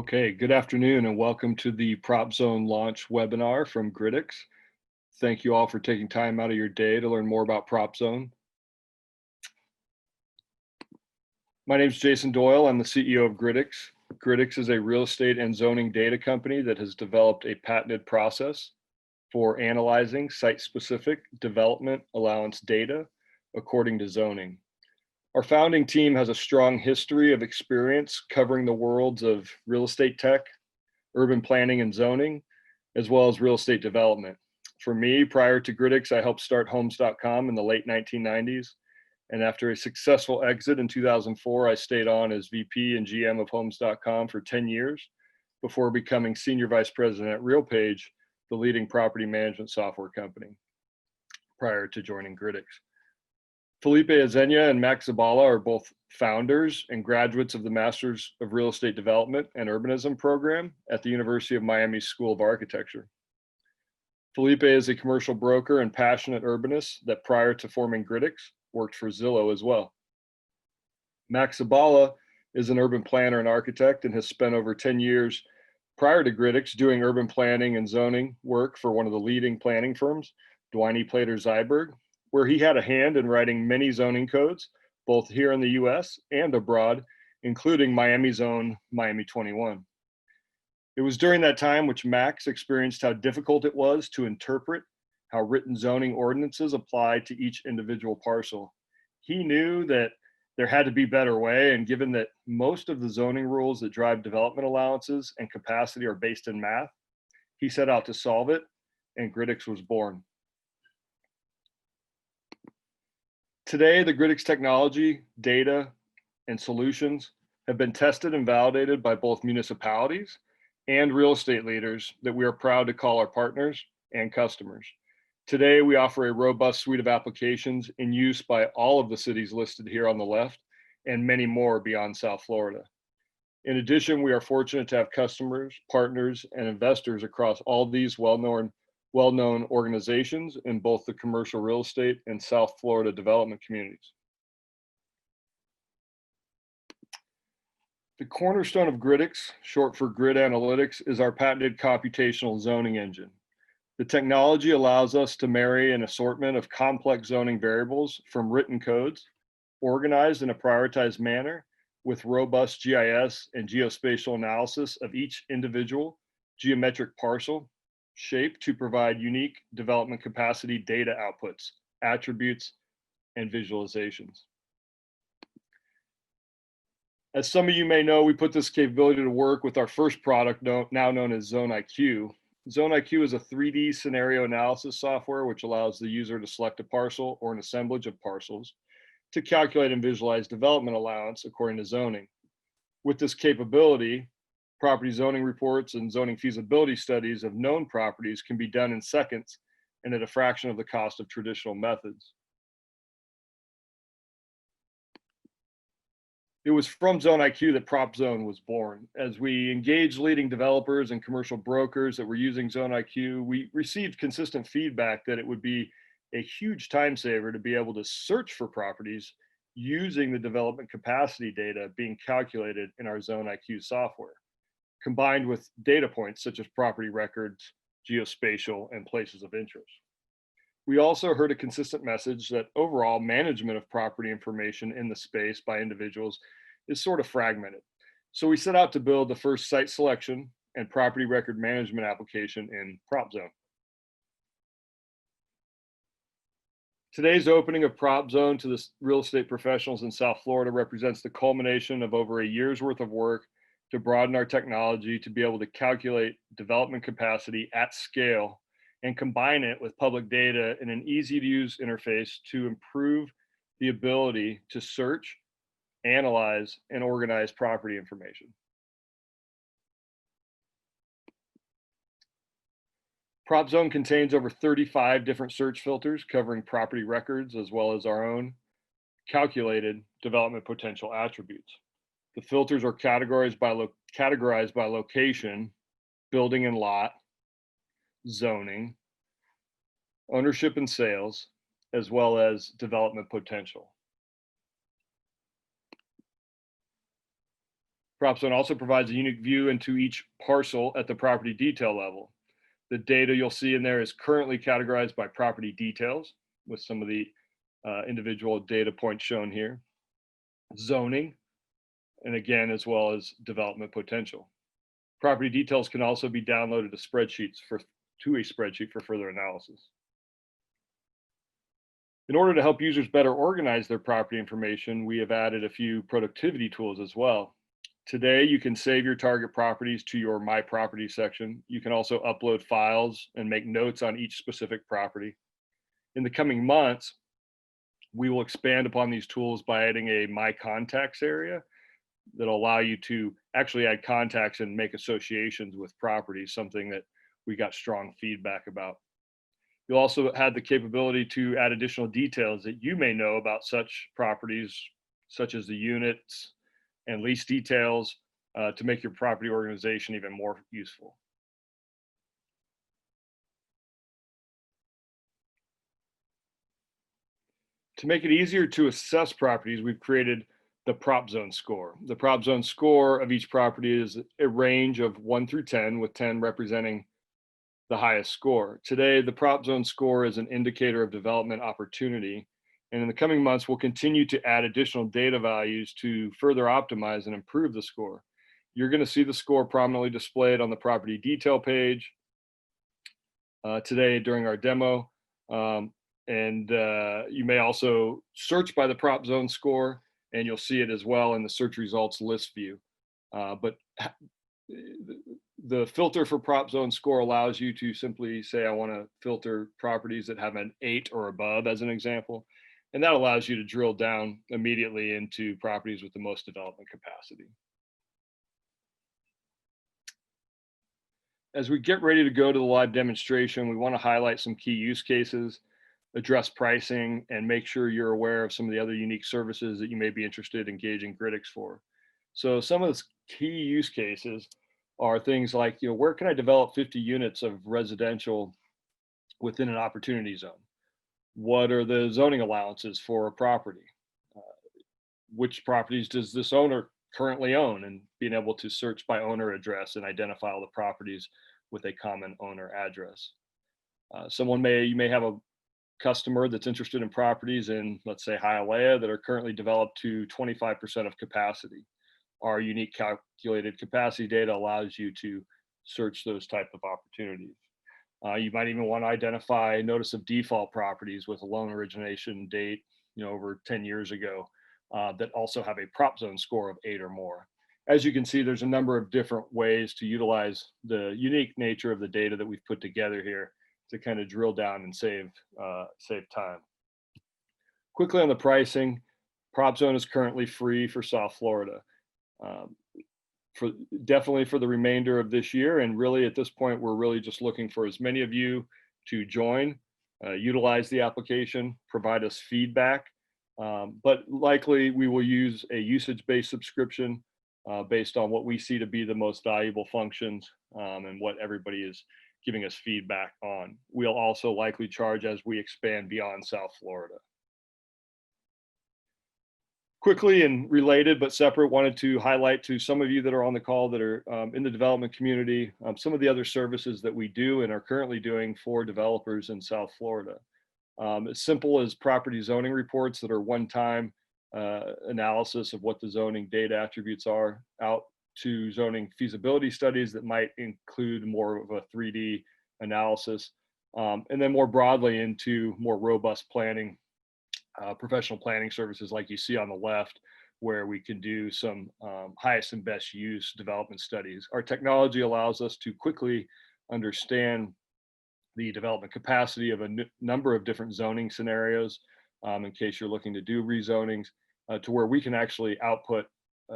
Okay, good afternoon and welcome to the PropZone launch webinar from Gridix. Thank you all for taking time out of your day to learn more about PropZone. My name is Jason Doyle. I'm the CEO of Gridix. Gridix is a real estate and zoning data company that has developed a patented process for analyzing site-specific development allowance data according to zoning. Our founding team has a strong history of experience covering the worlds of real estate tech, urban planning and zoning, as well as real estate development. For me, prior to Gridix, I helped start Homes.com in the late 1990s. And after a successful exit in 2004, I stayed on as VP and GM of Homes.com for 10 years before becoming Senior Vice President at RealPage, the leading property management software company, prior to joining Gridix. Felipe Azenia and Max Zabala are both founders and graduates of the Masters of Real Estate Development and Urbanism program at the University of Miami School of Architecture. Felipe is a commercial broker and passionate urbanist that prior to forming Gridix worked for Zillow as well. Max Zabala is an urban planner and architect and has spent over 10 years prior to Gridix doing urban planning and zoning work for one of the leading planning firms, Dwiney Plater Zyberg, where he had a hand in writing many zoning codes, both here in the US and abroad, including Miami Zone, Miami 21. It was during that time which Max experienced how difficult it was to interpret how written zoning ordinances apply to each individual parcel. He knew that there had to be a better way, and given that most of the zoning rules that drive development allowances and capacity are based in math, he set out to solve it, and Gridix was born. Today, the Gridix technology, data, and solutions have been tested and validated by both municipalities and real estate leaders that we are proud to call our partners and customers. Today, we offer a robust suite of applications in use by all of the cities listed here on the left and many more beyond South Florida. In addition, we are fortunate to have customers, partners, and investors across all these well-known organizations in both the commercial real estate and South Florida development communities. The cornerstone of Gridix, short for Grid Analytics, is our patented computational zoning engine. The technology allows us to marry an assortment of complex zoning variables from written codes, organized in a prioritized manner, with robust GIS and geospatial analysis of each individual geometric parcel shape to provide unique development capacity data outputs, attributes, and visualizations. As some of you may know, we put this capability to work with our first product, now known as ZoneIQ. ZoneIQ is a 3D scenario analysis software which allows the user to select a parcel or an assemblage of parcels to calculate and visualize development allowance according to zoning. With this capability, property zoning reports and zoning feasibility studies of known properties can be done in seconds and at a fraction of the cost of traditional methods. It was from ZoneIQ that PropZone was born. As we engaged leading developers and commercial brokers that were using ZoneIQ, we received consistent feedback that it would be a huge time saver to be able to search for properties using the development capacity data being calculated in our ZoneIQ software, combined with data points such as property records, geospatial, and places of interest. We also heard a consistent message that overall management of property information in the space by individuals is sort of fragmented. So we set out to build the first site selection and property record management application in PropZone. Today's opening of PropZone to the real estate professionals in South Florida represents the culmination of over a year's worth of work to broaden our technology to be able to calculate development capacity at scale and combine it with public data in an easy to use interface to improve the ability to search, analyze, and organize property information. PropZone contains over 35 different search filters covering property records as well as our own calculated development potential attributes. The filters are categorized by location, building and lot, zoning, ownership and sales, as well as development potential. PropZone also provides a unique view into each parcel at the property detail level. The data you'll see in there is currently categorized by property details, with some of the individual data points shown here, zoning, and again, as well as development potential. Property details can also be downloaded to a spreadsheet for further analysis. In order to help users better organize their property information, we have added a few productivity tools as well. Today, you can save your target properties to your My Property section. You can also upload files and make notes on each specific property. In the coming months, we will expand upon these tools by adding a My Contacts area that'll allow you to actually add contacts and make associations with properties, something that we got strong feedback about. You'll also have the capability to add additional details that you may know about such properties, such as the units and lease details, to make your property organization even more useful. To make it easier to assess properties, we've created the PropZone score. The PropZone score of each property is a range of 1 through 10, with 10 representing the highest score. Today, the PropZone score is an indicator of development opportunity, and in the coming months, we'll continue to add additional data values to further optimize and improve the score. You're going to see the score prominently displayed on the property detail page today during our demo. You may also search by the PropZone score, and you'll see it as well in the search results list view. But the filter for PropZone score allows you to simply say, I want to filter properties that have an 8 or above, as an example. And that allows you to drill down immediately into properties with the most development capacity. As we get ready to go to the live demonstration, we want to highlight some key use cases, address pricing, and make sure you're aware of some of the other unique services that you may be interested in engaging Gridix for. So some of the key use cases are things like, where can I develop 50 units of residential within an opportunity zone? What are the zoning allowances for a property? Which properties does this owner currently own? And being able to search by owner address and identify all the properties with a common owner address. You may have a customer that's interested in properties in, let's say, Hialeah that are currently developed to 25% of capacity. Our unique calculated capacity data allows you to search those type of opportunities. You might even want to identify notice of default properties with a loan origination date, over 10 years ago, that also have a PropZone score of 8 or more. As you can see, there's a number of different ways to utilize the unique nature of the data that we've put together here to kind of drill down and save time. Quickly on the pricing, PropZone is currently free for South Florida. Definitely for the remainder of this year, and really at this point, we're really just looking for as many of you to join, utilize the application, provide us feedback, but likely we will use a usage-based subscription based on what we see to be the most valuable functions and what everybody is giving us feedback on. We'll also likely charge as we expand beyond South Florida. Quickly and related but separate, wanted to highlight to some of you that are on the call that are in the development community, some of the other services that we do and are currently doing for developers in South Florida. As simple as property zoning reports that are one-time analysis of what the zoning data attributes are, out to zoning feasibility studies that might include more of a 3D analysis, and then more broadly into more robust planning, professional planning services like you see on the left, where we can do some highest and best use development studies. Our technology allows us to quickly understand the development capacity of a number of different zoning scenarios in case you're looking to do rezonings, to where we can actually output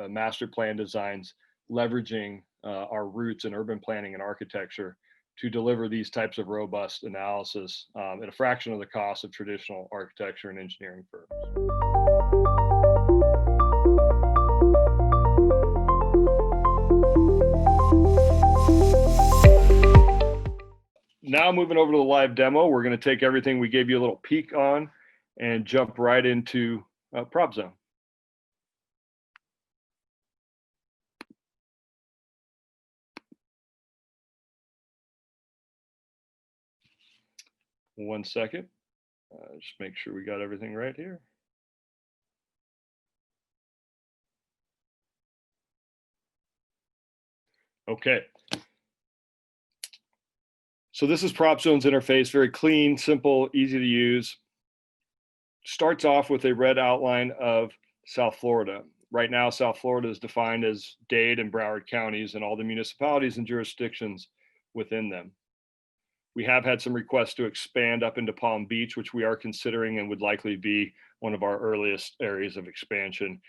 master plan designs leveraging our roots in urban planning and architecture to deliver these types of robust analysis at a fraction of the cost of traditional architecture and engineering firms. Now moving over to the live demo, we're going to take everything we gave you a little peek on and jump right into PropZone. 1 second. Just make sure we got everything right here. Okay. So this is PropZone's interface, very clean, simple, easy to use. Starts off with a red outline of South Florida. Right now, South Florida is defined as Dade and Broward counties and all the municipalities and jurisdictions within them. We have had some requests to expand up into Palm Beach, which we are considering and would likely be one of our earliest areas of expansion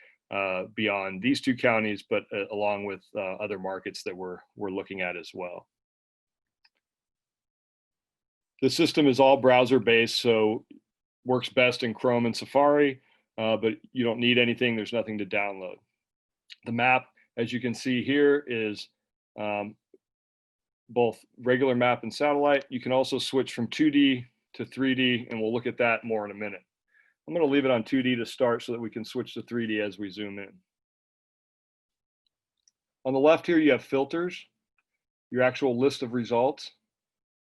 beyond these two counties, but along with other markets that we're looking at as well. The system is all browser-based, so works best in Chrome and Safari, but you don't need anything. There's nothing to download. The map, as you can see here, is both regular map and satellite. You can also switch from 2D to 3D, and we'll look at that more in a minute. I'm going to leave it on 2D to start so that we can switch to 3D as we zoom in. On the left here, you have filters, your actual list of results,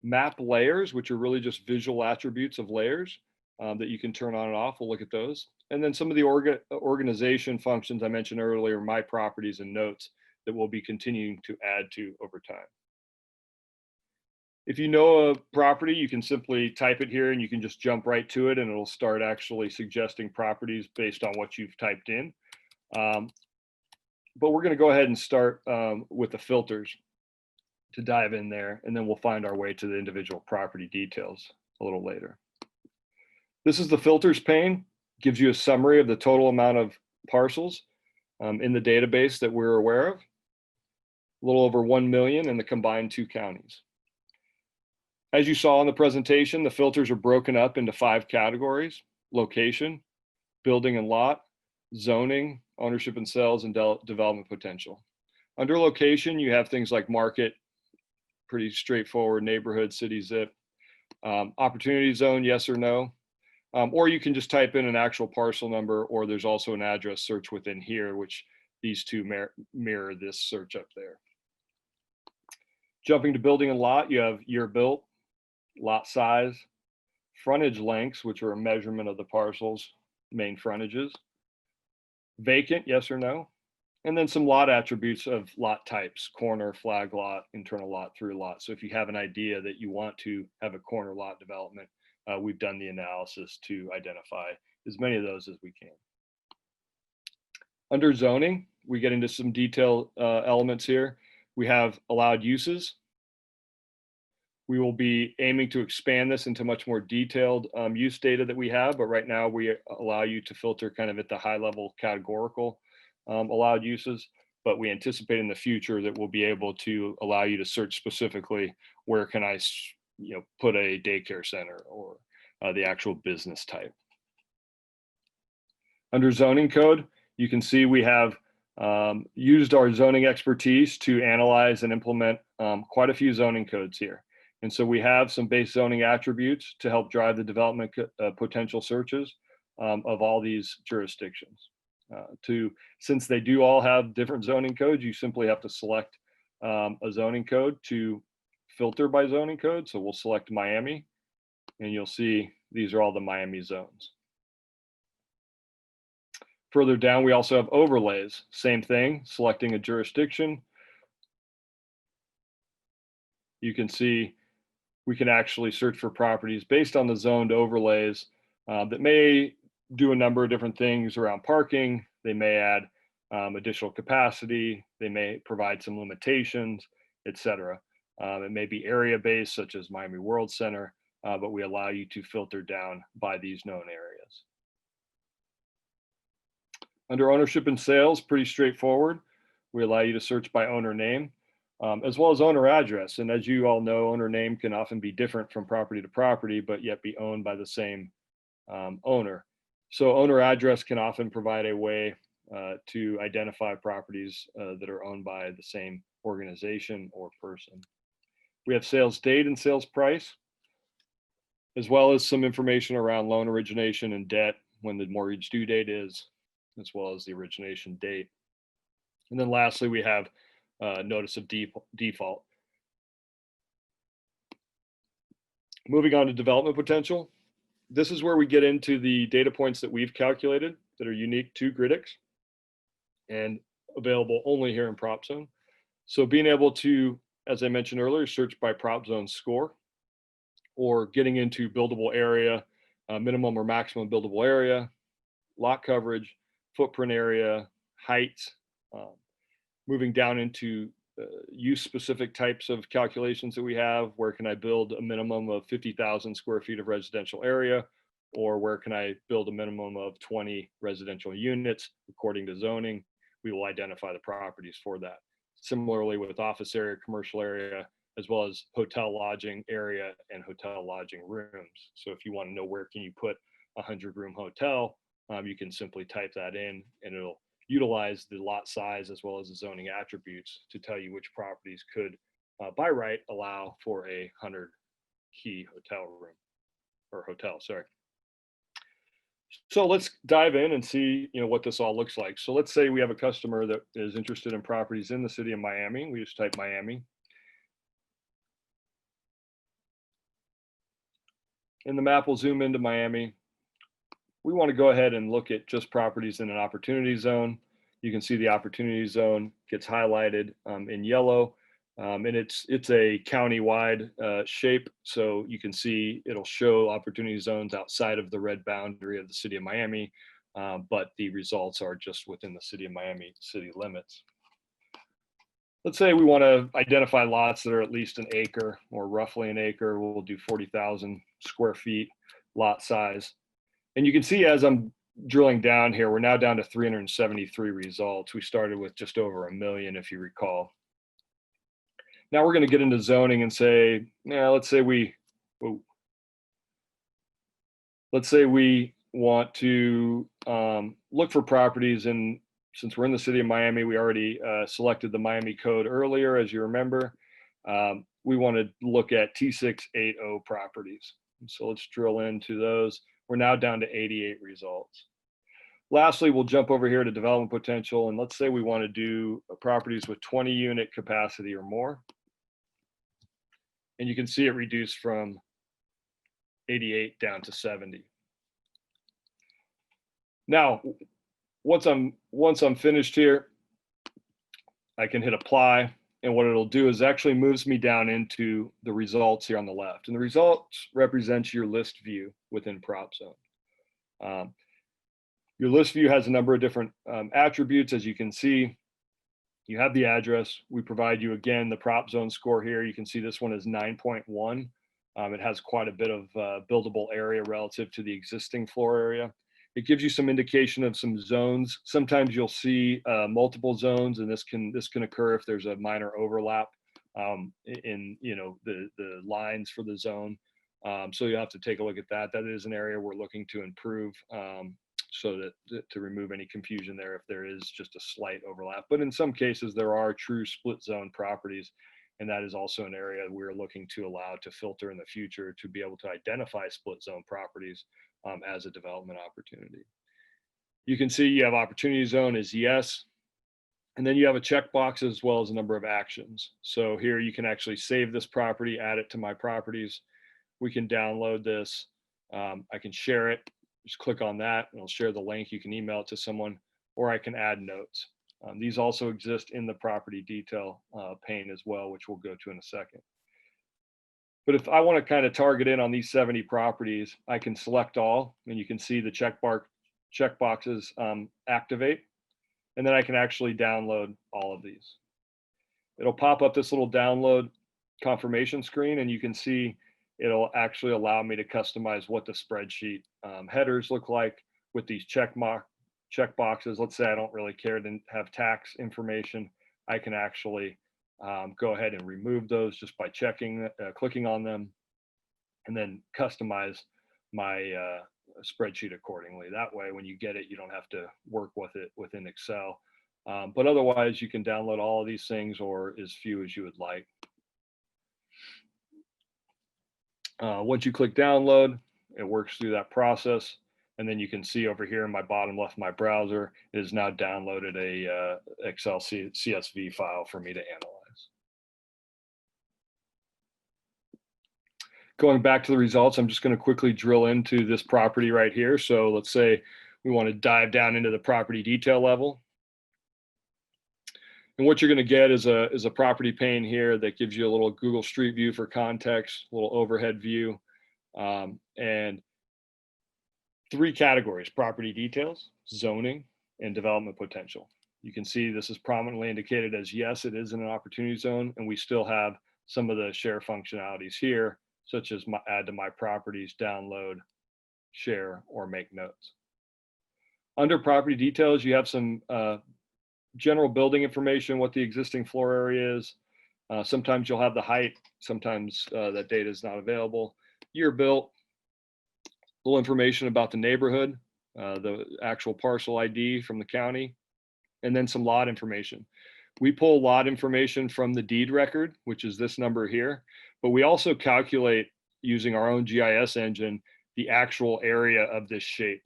map layers, which are really just visual attributes of layers that you can turn on and off. We'll look at those. And then some of the organization functions I mentioned earlier, my properties and notes that we'll be continuing to add to over time. If you know a property, you can simply type it here and you can just jump right to it and it'll start actually suggesting properties based on what you've typed in. But we're going to go ahead and start with the filters to dive in there, and then we'll find our way to the individual property details a little later. This is the filters pane, gives you a summary of the total amount of parcels in the database that we're aware of, a little over 1 million in the combined two counties. As you saw in the presentation, the filters are broken up into 5 categories: location, building and lot, zoning, ownership and sales, and development potential. Under location, you have things like market, pretty straightforward, neighborhood, city, zip, opportunity zone, yes or no, or you can just type in an actual parcel number, or there's also an address search within here, which these two mirror this search up there. Jumping to building and lot, you have year built, lot size, frontage lengths, which are a measurement of the parcel's main frontages, vacant, yes or no, and then some lot attributes of lot types: corner, flag lot, internal lot, through lot. So if you have an idea that you want to have a corner lot development, we've done the analysis to identify as many of those as we can. Under zoning, we get into some detail elements here. We have allowed uses. We will be aiming to expand this into much more detailed use data that we have, but right now we allow you to filter kind of at the high level categorical allowed uses, but we anticipate in the future that we'll be able to allow you to search specifically where can I put a daycare center or the actual business type. Under zoning code, you can see we have used our zoning expertise to analyze and implement quite a few zoning codes here. And so we have some base zoning attributes to help drive the development potential searches of all these jurisdictions. Since they do all have different zoning codes, you simply have to select a zoning code to filter by zoning code. So we'll select Miami, and you'll see these are all the Miami zones. Further down, we also have overlays. Same thing, selecting a jurisdiction. You can see we can actually search for properties based on the zoned overlays that may do a number of different things around parking. They may add additional capacity. They may provide some limitations, etc. It may be area-based, such as Miami World Center, but we allow you to filter down by these known areas. Under ownership and sales, pretty straightforward. We allow you to search by owner name, as well as owner address. And as you all know, owner name can often be different from property to property, but yet be owned by the same owner. So owner address can often provide a way to identify properties that are owned by the same organization or person. We have sales date and sales price, as well as some information around loan origination and debt, when the mortgage due date is, as well as the origination date. And then lastly, we have notice of default. Moving on to development potential. This is where we get into the data points that we've calculated that are unique to Gridix and available only here in PropZone. So being able to, as I mentioned earlier, search by PropZone score, or getting into buildable area, minimum or maximum buildable area, lot coverage, footprint area, height, moving down into use specific types of calculations that we have. Where can I build a minimum of 50,000 square feet of residential area, or where can I build a minimum of 20 residential units according to zoning? We will identify the properties for that. Similarly with office area, commercial area, as well as hotel lodging area and hotel lodging rooms. So if you want to know where can you put a 100-room hotel, you can simply type that in and it'll utilize the lot size as well as the zoning attributes to tell you which properties could, by right, allow for a 100-key hotel room or hotel, sorry. So let's dive in and see, what this all looks like. So let's say we have a customer that is interested in properties in the city of Miami. We just type Miami. And the map will zoom into Miami. We want to go ahead and look at just properties in an opportunity zone. You can see the opportunity zone gets highlighted in yellow, and it's a county-wide shape. So you can see it'll show opportunity zones outside of the red boundary of the city of Miami, but the results are just within the city of Miami city limits. Let's say we want to identify lots that are at least an acre or roughly an acre. We'll do 40,000 square feet lot size. And you can see as I'm drilling down here, we're now down to 373 results. We started with just over 1 million, if you recall. Now we're going to get into zoning and say, let's say we want to look for properties, and since we're in the city of Miami, we already selected the Miami code earlier, as you remember. We want to look at T680 properties. So let's drill into those. We're now down to 88 results. Lastly, we'll jump over here to development potential, and let's say we want to do properties with 20 unit capacity or more. And you can see it reduced from 88 down to 70. Now, once I'm finished here, I can hit apply, and what it'll do is actually moves me down into the results here on the left. And the results represents your list view within PropZone. Your list view has a number of different attributes. As you can see, you have the address. We provide you, again, the PropZone score here. You can see this one is 9.1. It has quite a bit of buildable area relative to the existing floor area. It gives you some indication of some zones. Sometimes you'll see multiple zones, and this can occur if there's a minor overlap in the lines for the zone. So you have to take a look at that. That is an area we're looking to improve, so that to remove any confusion there if there is just a slight overlap. But in some cases there are true split zone properties, and that is also an area we're looking to allow to filter in the future to be able to identify split zone properties as a development opportunity. You can see you have opportunity zone is yes, and then you have a checkbox as well as a number of actions. So here you can actually save this property, add it to my properties. We can download this. I can share it. Just click on that and it'll share the link. You can email it to someone, or I can add notes. These also exist in the property detail pane as well, which we'll go to in a second. But if I want to kind of target in on these 70 properties, I can select all, and you can see the checkboxes activate, and then I can actually download all of these. It'll pop up this little download confirmation screen, and you can see it'll actually allow me to customize what the spreadsheet headers look like with these checkboxes. Let's say I don't really care to have tax information. I can actually go ahead and remove those just by clicking on them, and then customize my spreadsheet accordingly. That way, when you get it, you don't have to work with it within Excel. But otherwise, you can download all of these things, or as few as you would like. Once you click download, it works through that process. And then you can see over here in my bottom left of my browser, it has now downloaded a Excel CSV file for me to analyze. Going back to the results, I'm just going to quickly drill into this property right here. So let's say we want to dive down into the property detail level. And what you're going to get is a property pane here that gives you a little Google Street View for context, a little overhead view, and three categories: property details, zoning, and development potential. You can see this is prominently indicated as yes, it is in an opportunity zone, and we still have some of the share functionalities here, such as add to my properties, download, share, or make notes. Under property details, you have some general building information, what the existing floor area is. Sometimes you'll have the height, sometimes that data is not available. Year built, a little information about the neighborhood, the actual parcel ID from the county, and then some lot information. We pull lot information from the deed record, which is this number here, but we also calculate using our own GIS engine the actual area of this shape.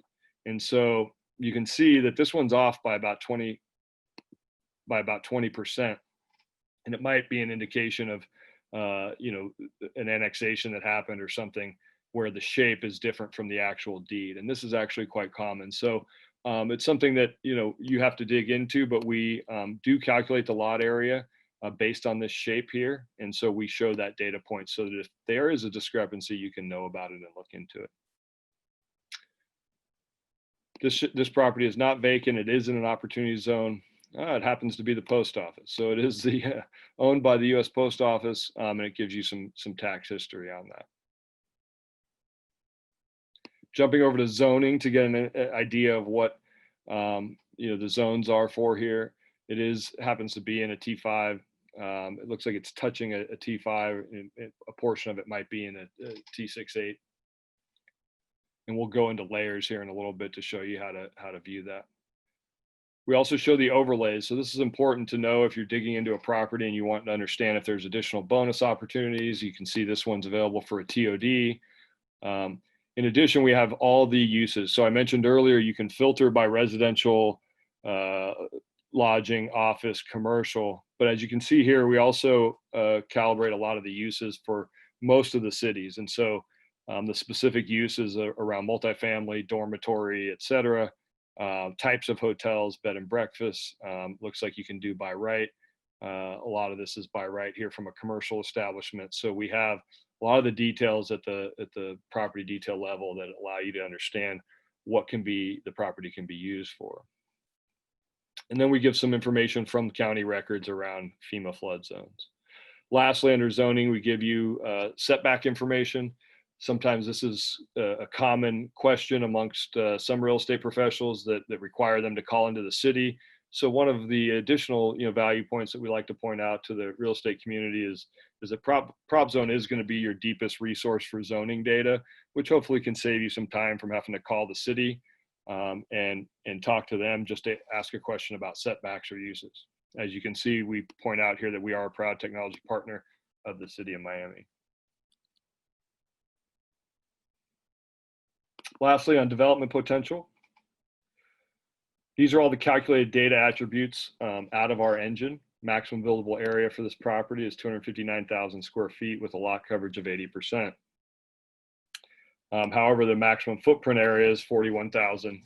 And so you can see that this one's off by about 20%. And it might be an indication of an annexation that happened or something where the shape is different from the actual deed. And this is actually quite common. So it's something that you have to dig into, but we do calculate the lot area based on this shape here. And so we show that data point so that if there is a discrepancy, you can know about it and look into it. This property is not vacant. It is in an opportunity zone. It happens to be the post office. So it is owned by the U.S. Post Office, and it gives you some tax history on that. Jumping over to zoning to get an idea of what the zones are for here. It happens to be in a T5. It looks like it's touching a T5. And a portion of it might be in a T68. And we'll go into layers here in a little bit to show you how to view that. We also show the overlays. So this is important to know if you're digging into a property and you want to understand if there's additional bonus opportunities. You can see this one's available for a TOD. In addition, we have all the uses. So I mentioned earlier, you can filter by residential, lodging, office, commercial. But as you can see here, we also calibrate a lot of the uses for most of the cities. And so the specific uses around multifamily, dormitory, et cetera, types of hotels, bed and breakfast. Looks like you can do by right. A lot of this is by right here from a commercial establishment. So we have a lot of the details at the property detail level that allow you to understand what the property can be used for. And then we give some information from county records around FEMA flood zones. Lastly, under zoning, we give you setback information. Sometimes this is a common question amongst some real estate professionals that require them to call into the city. So one of the additional value points that we like to point out to the real estate community is that PropZone is going to be your deepest resource for zoning data, which hopefully can save you some time from having to call the city and talk to them just to ask a question about setbacks or uses. As you can see, we point out here that we are a proud technology partner of the city of Miami. Lastly, on development potential, these are all the calculated data attributes out of our engine. Maximum buildable area for this property is 259,000 square feet with a lot coverage of 80%. However, the maximum footprint area is 41,000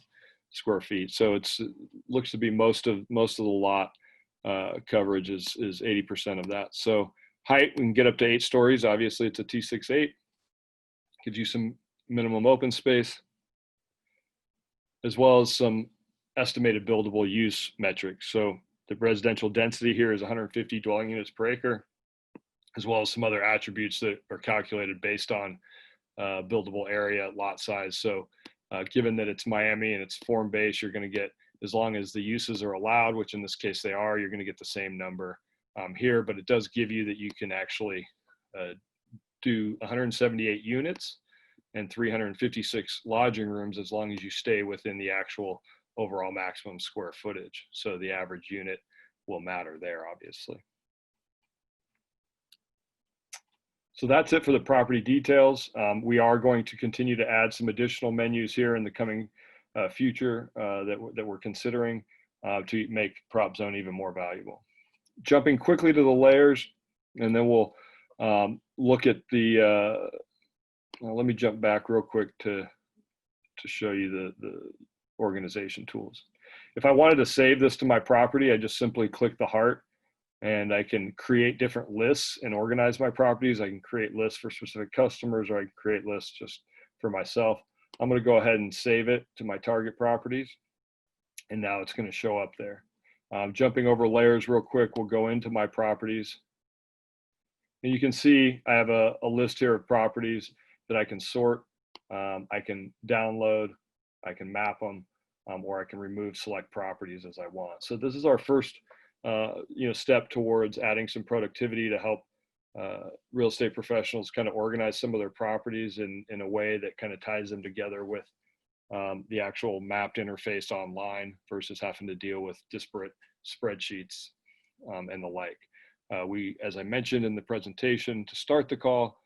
square feet. So it looks to be most of the lot coverage is 80% of that. So height, we can get up to 8 stories. Obviously, it's a T68. Gives you some minimum open space, as well as some estimated buildable use metrics. So the residential density here is 150 dwelling units per acre, as well as some other attributes that are calculated based on buildable area, lot size. So given that it's Miami and it's form-based, you're going to get, as long as the uses are allowed, which in this case they are, you're going to get the same number here, but it does give you that you can actually do 178 units and 356 lodging rooms as long as you stay within the actual overall maximum square footage. So the average unit will matter there, obviously. So that's it for the property details. We are going to continue to add some additional menus here in the coming future that we're considering to make PropZone even more valuable. Jumping quickly to the layers, and then we'll look at the Let me jump back real quick to show you the organization tools. If I wanted to save this to my property, I just simply click the heart and I can create different lists and organize my properties. I can create lists for specific customers, or I can create lists just for myself. I'm going to go ahead and save it to my target properties. And now it's going to show up there. Jumping over layers real quick, we'll go into my properties. And you can see I have a list here of properties that I can sort. I can download, I can map them, or I can remove select properties as I want. So this is our first step towards adding some productivity to help real estate professionals kind of organize some of their properties in a way that kind of ties them together with the actual mapped interface online versus having to deal with disparate spreadsheets and the like. As I mentioned in the presentation to start the call,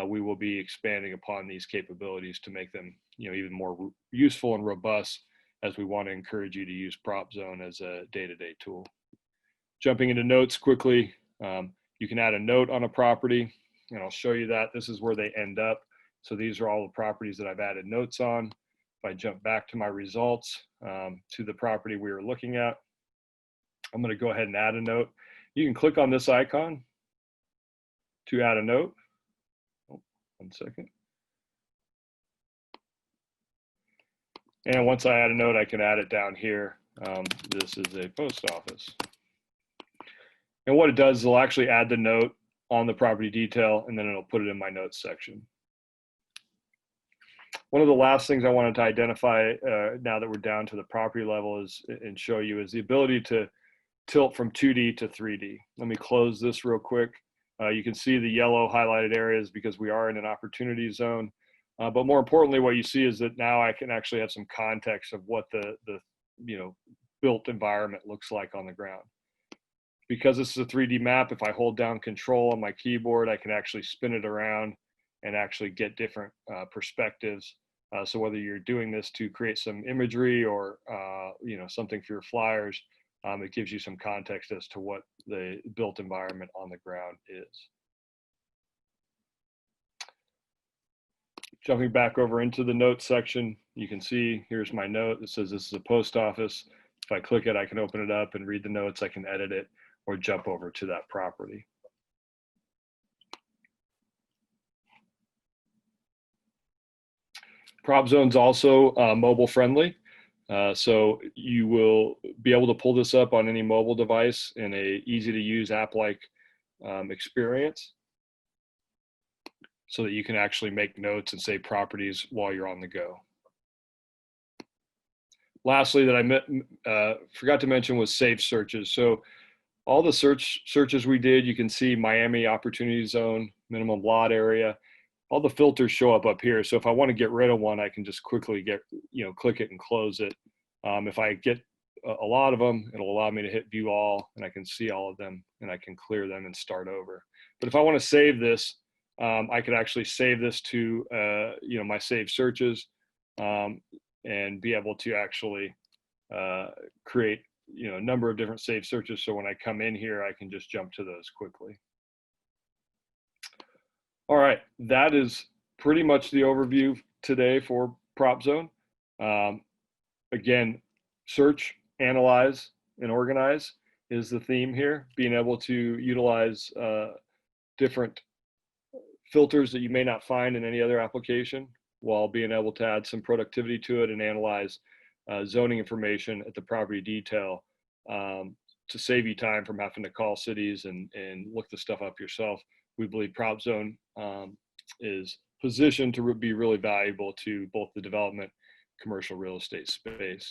we will be expanding upon these capabilities to make them even more useful and robust, as we want to encourage you to use PropZone as a day-to-day tool. Jumping into notes quickly, you can add a note on a property, and I'll show you that. This is where they end up. So these are all the properties that I've added notes on. If I jump back to my results, to the property we were looking at, I'm going to go ahead and add a note. You can click on this icon to add a note. Oh, 1 second. And once I add a note, I can add it down here. This is a post office. And what it does is it'll actually add the note on the property detail, and then it'll put it in my notes section. One of the last things I wanted to identify now that we're down to the property level and show you is the ability to tilt from 2D to 3D. Let me close this real quick. You can see the yellow highlighted areas because we are in an opportunity zone. But more importantly, what you see is that now I can actually have some context of what the built environment looks like on the ground. Because this is a 3D map, if I hold down Control on my keyboard, I can actually spin it around and actually get different perspectives. So whether you're doing this to create some imagery or something for your flyers, it gives you some context as to what the built environment on the ground is. Jumping back over into the notes section, you can see here's my note that says this is a post office. If I click it, I can open it up and read the notes. I can edit it or jump over to that property. PropZone's also mobile friendly. So you will be able to pull this up on any mobile device in a easy to use app-like experience, so that you can actually make notes and save properties while you're on the go. Lastly, that I forgot to mention was safe searches. So all the searches we did, you can see Miami opportunity zone, minimum lot area. All the filters show up here. So if I want to get rid of one, I can just quickly click it and close it. If I get a lot of them, it'll allow me to hit view all, and I can see all of them, and I can clear them and start over. But if I want to save this, I could actually save this to my saved searches, and be able to actually create a number of different saved searches. So when I come in here, I can just jump to those quickly. All right, that is pretty much the overview today for PropZone. Again, search, analyze, and organize is the theme here. Being able to utilize different filters that you may not find in any other application, while being able to add some productivity to it and analyze zoning information at the property detail to save you time from having to call cities and look the stuff up yourself. We believe PropZone is positioned to be really valuable to both the development commercial real estate space.